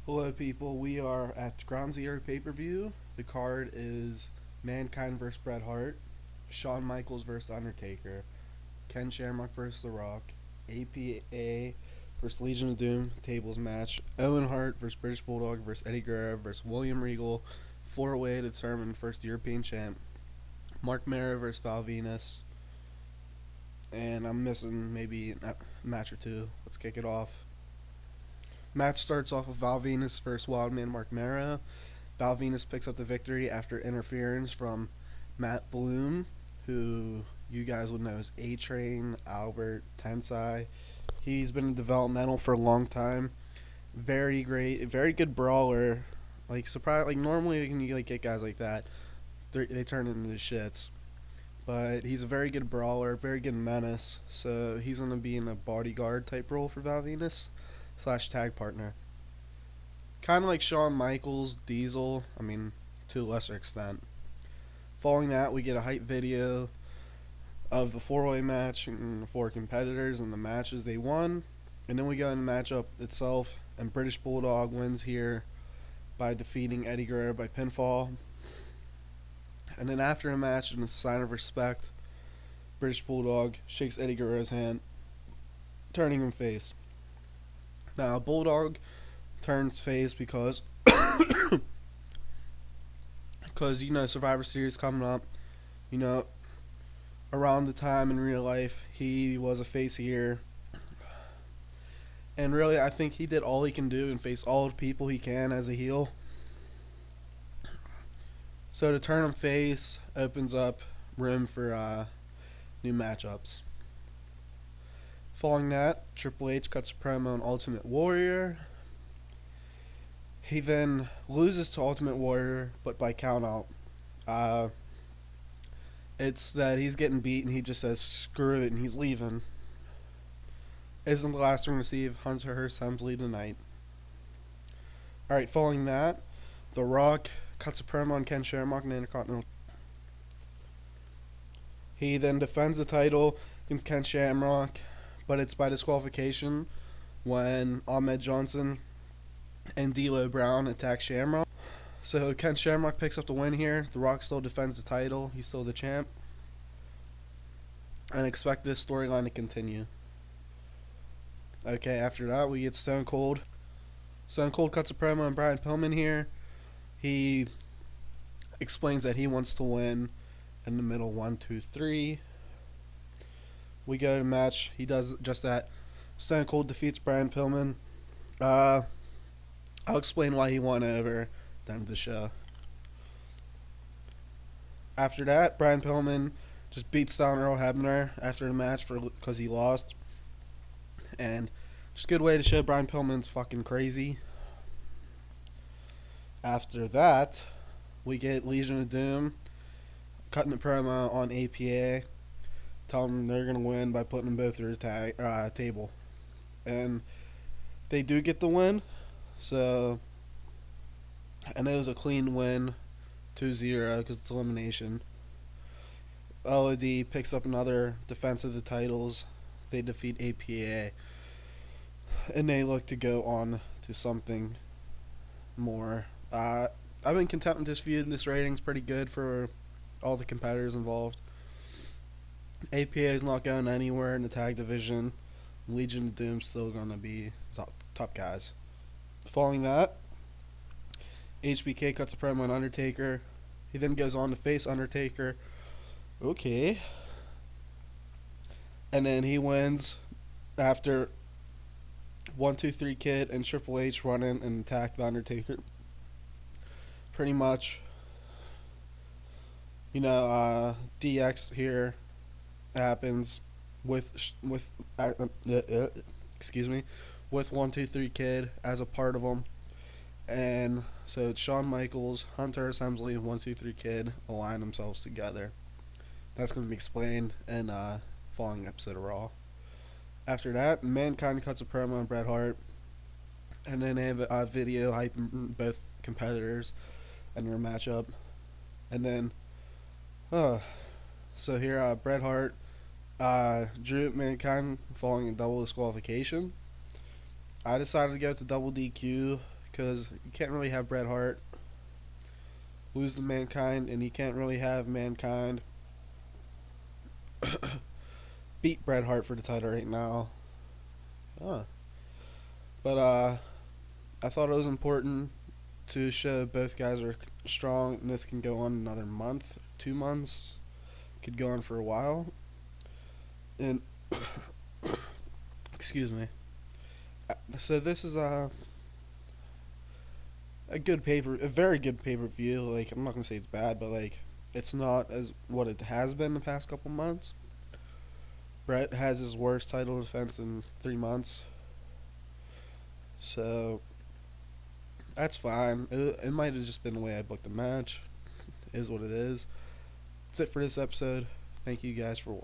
Hello, people. We are at Ground Zero pay per view. The card is Mankind vs. Bret Hart, Shawn Michaels vs. Undertaker, Ken Shamrock vs. The Rock, APA vs. Legion of Doom tables match, Owen Hart vs. British Bulldog vs. Eddie Guerrero vs. William Regal, 4-way to determine first European champ, Mark Mara vs. Val Venus, and I'm missing maybe a match or two. Let's kick it off. Match starts off with Val Venus versus Wildman Mark Mara. Val Venus picks up the victory after interference from Matt Bloom, who you guys would know as A-Train, Albert, Tensai. He's been in developmental for a long time. Very great, very good brawler. Like surprise, like normally when you get guys like that, they turn into shits. But he's a very good brawler, very good menace. So he's gonna be in a bodyguard type role for Val Venus / tag partner. Kind of like Shawn Michaels, Diesel, to a lesser extent. Following that, we get a hype video of the four-way match and the four competitors and the matches they won. And then we go in the matchup itself, and British Bulldog wins here by defeating Eddie Guerrero by pinfall. And then after the match, in a sign of respect, British Bulldog shakes Eddie Guerrero's hand, turning him face. Now, Bulldog turns face because Survivor Series coming up. Around the time in real life he was a face here, and really I think he did all he can do and face all the people he can as a heel. So to turn him face opens up room for new matchups. Following that, Triple H cuts a promo on Ultimate Warrior. He then loses to Ultimate Warrior, but by countout. It's that he's getting beat and he just says screw it and he's leaving. Isn't the last one to receive Hunter Hearst Helmsley tonight. Alright, following that, The Rock cuts a promo on Ken Shamrock in the Intercontinental. He then defends the title against Ken Shamrock, but it's by disqualification when Ahmed Johnson and D'Lo Brown attack Shamrock. So Ken Shamrock picks up the win here. The Rock still defends the title. He's still the champ. And expect this storyline to continue. Okay, after that we get Stone Cold. Stone Cold cuts a promo on Brian Pillman here. He explains that he wants to win in the middle 1, 2, 3. We go to match. He does just that. Stone Cold defeats Brian Pillman. I'll explain why he won over at the end of the show. After that, Brian Pillman just beats down Earl Hebner after the match because he lost. And just a good way to show Brian Pillman's fucking crazy. After that, we get Legion of Doom cutting the promo on APA, telling them they're going to win by putting them both through the table. And they do get the win. So, and it was a clean win, 2-0 because it's elimination. LOD picks up another defense of the titles. They defeat APA. And they look to go on to something more. I've been content with this feud, and this rating's pretty good for all the competitors involved. APA is not going anywhere in the tag division. Legion of Doom's still going to be top guys. Following that, HBK cuts a promo on Undertaker. He then goes on to face Undertaker. Okay. And then he wins after 1, 2, 3 Kid and Triple H run in and attack the Undertaker. Pretty much, DX here happens with 1, 2, 3 Kid as a part of them. And so it's Shawn Michaels, Hunter Helmsley, and 1, 2, 3 Kid align themselves together. That's going to be explained in following episode of Raw. After that, Mankind cuts a promo on Bret Hart, and then they have a video hyping both competitors and their matchup. And then, so here Bret Hart drew Mankind following a double disqualification. I decided to go to double DQ because you can't really have Bret Hart lose to Mankind, and you can't really have Mankind beat Bret Hart for the title right now. Huh. But I thought it was important to show both guys are strong, and this can go on another month, 2 months, could go on for a while. And excuse me. So this is a very good pay per view. Like, I'm not gonna say it's bad, but like it's not as what it has been the past couple months. Brett has his worst title defense in 3 months, so that's fine. It might have just been the way I booked the match. It is what it is. That's it for this episode. Thank you guys for watching.